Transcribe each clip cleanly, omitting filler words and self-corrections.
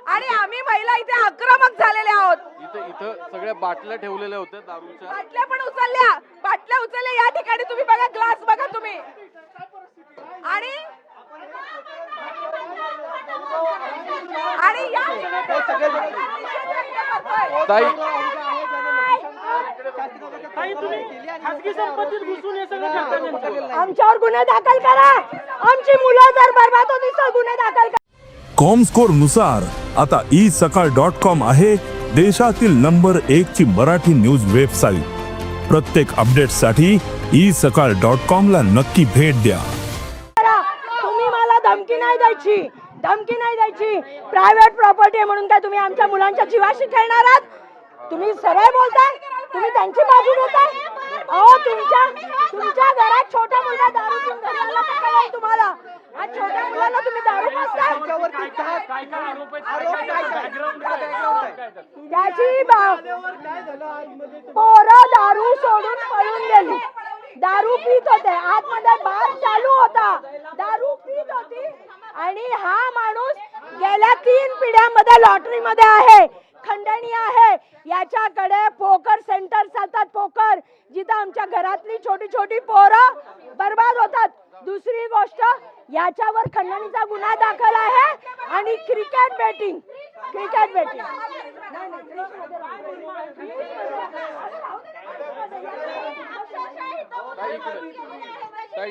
आणि आम्ही महिला इथे आक्रमक झालेले आहोत। इथं सगळ्या बाटल्या ठेवलेल्या होत्या दारूच्या, बाटल्या पण उचलल्या, बाटल्या उचलल्या। या ठिकाणी तुम्ही बघा, ग्लास बघा तुम्ही। आणि या ताई खासगी संपत्तीत घुसून हे सगळं करतात। आमच्यावर गुन्हे दाखल करा, आमची मुलं जर बर्बाद होती तर गुन्हे दाखल करा। कॉमस्कोर नुसार आता isakal.com आहे देशातील नंबर 1 ची मराठी न्यूज वेबसाईट। प्रत्येक अपडेटसाठी isakal.com ला नक्की भेट द्या। तुम्ही मला धमकी नाही द्यायची, धमकी नाही द्यायची। प्रायव्हेट प्रॉपर्टी आहे म्हणून काय तुम्ही आमच्या मुलांच्या जीवाशी खेळणार आहात? तुम्ही सरळ बोलताय, तुम्ही त्यांची बाजू घेताय। अहो तुमच्या घरात छोटा मुलगा दारू पिऊन घरी आला तर काय तुम्हाला? आज छोट्या मुलाला तुम्ही दारू पाजताय। त्याची पोरं दारू सोडून पळून गेली, दारू पीत होते, आतमध्ये बार चालू होता, दारू पीत होती। आणि हा माणूस गेल्या 3 पिढ्यामध्ये लॉटरी मध्ये आहे, खंडणी आहे। याच्याकडे पोकर सेंटर चालतात, पोकर, जिथं आमच्या घरातली छोटी छोटी पोरं बर्बाद होतात। दुसरी गोष्ट, याच्यावर खंडणीचा गुन्हा दाखल आहे आणि क्रिकेट बेटिंग ताई ताई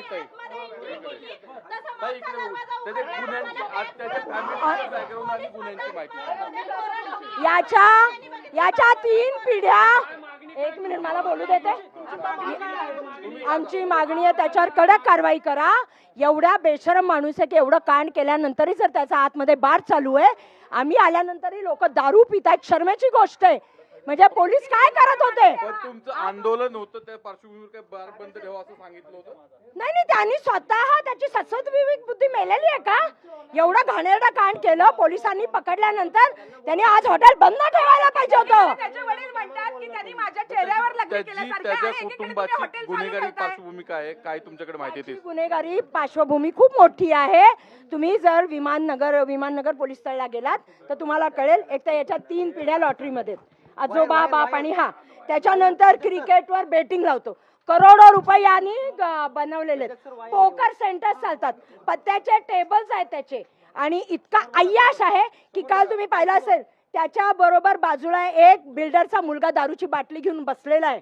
ताई इकडे बघू. त्याच्या गुन्ह्यांची आज त्याच्या फॅमिलीचं बॅकग्राऊंड आणि गुन्ह्यांची माहिती याच्या 3 पिढ्या। एक मिनिट मला बोलू देते। आमची मागणी आहे त्याच्यावर कडक कारवाई करा। एवढ्या बेशरम माणूस आहे की एवढं कांड केल्यानंतरही जर त्याचा आतमध्ये बार चालू आहे, आम्ही आल्यानंतरही लोक दारू पितायत, शर्मेची गोष्ट आहे। म्हणजे पोलीस काय करत होते? पण तुमचं आंदोलन होतं त्या पार्श्वभूमीवर काय बार बंद ठेवा असं सांगितलं होतं? नाही, त्यांनी स्वतः त्याची सद्सद्विवेक बुद्धी मेलेली आहे का? एवढा घाणेरडा कांड केलं, पोलिसांनी पकडल्यानंतर त्यांनी आज हॉटेल बंद ठेवायला पाहिजे होतं। त्याचे वडील म्हणतात की त्यांनी माझ्या चेहऱ्यावर लग्न केल्यासारखं आहे। त्याच्या कुटुंबाची गुन्हेगारी पार्श्वभूमी काय आहे, काय तुमच्याकडे माहिती आहे? गुन्हेगारी पार्श्वभूमी खूप मोठी आहे। तुम्ही जर विमाननगर पोलीस तळाला गेलात तर तुम्हाला कळेल। एक तर याच्या 3 पिढ्या लॉटरीमध्ये, आजोबा बाप आणि हा, त्याच्यानंतर क्रिकेटवर बेटिंग लावतो, करोडो रुपये यांनी बनवलेले पोकर सेंटर्स चालतात, पत्त्याचे टेबल्स आहेत त्याचे। आणि इतका अय्याश आहे की काल तुम्ही पाहिलं असेल, त्याच्या बरोबर बाजूला एक बिल्डरचा मुलगा दारूची बाटली घेऊन बसलेला आहे।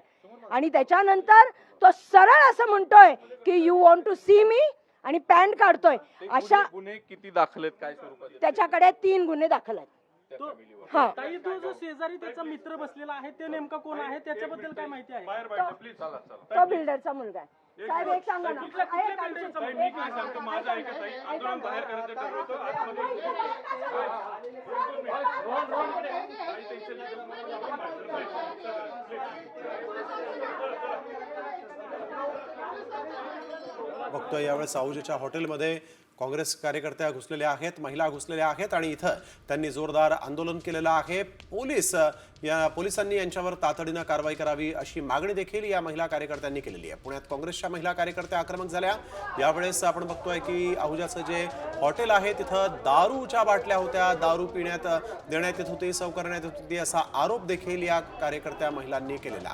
आणि त्याच्यानंतर तो सरळ असं म्हणतोय की यू वॉन्ट टू सी मी, आणि पॅन्ट काढतोय। अशा गुन्हे किती दाखल आहेत, काय स्वरूपात? त्याच्याकडे 3 गुन्हे दाखल आहेत। हा, ताई, तो जो शेजारी त्याचा मित्र बसलेला आहे ते नेमका कोण आहे, त्याच्याबद्दल काय माहिती आहे? तो बिल्डरचा मुलगा आहे। साहेब एक सांगा ना, बघतोय यावेळेस साऊजीच्या हॉटेलमध्ये काँग्रेस कार्यकर्त्या घुसलेल्या आहेत, महिला घुसलेल्या आहेत आणि इथं त्यांनी जोरदार आंदोलन केलेलं आहे। पोलिसांनी यांच्यावर तातडीनं कारवाई करावी अशी मागणी देखील या महिला कार्यकर्त्यांनी केलेली आहे। पुण्यात काँग्रेसच्या महिला कार्यकर्त्या आक्रमक झाल्या। यावेळेस आपण बघतोय की अहुजाचं जे हॉटेल आहे तिथं दारूच्या बाटल्या होत्या, दारू पिण्यात देण्यात येत होती, सर्व करण्यात येत होती असा आरोप देखील या कार्यकर्त्या महिलांनी केलेला आहे।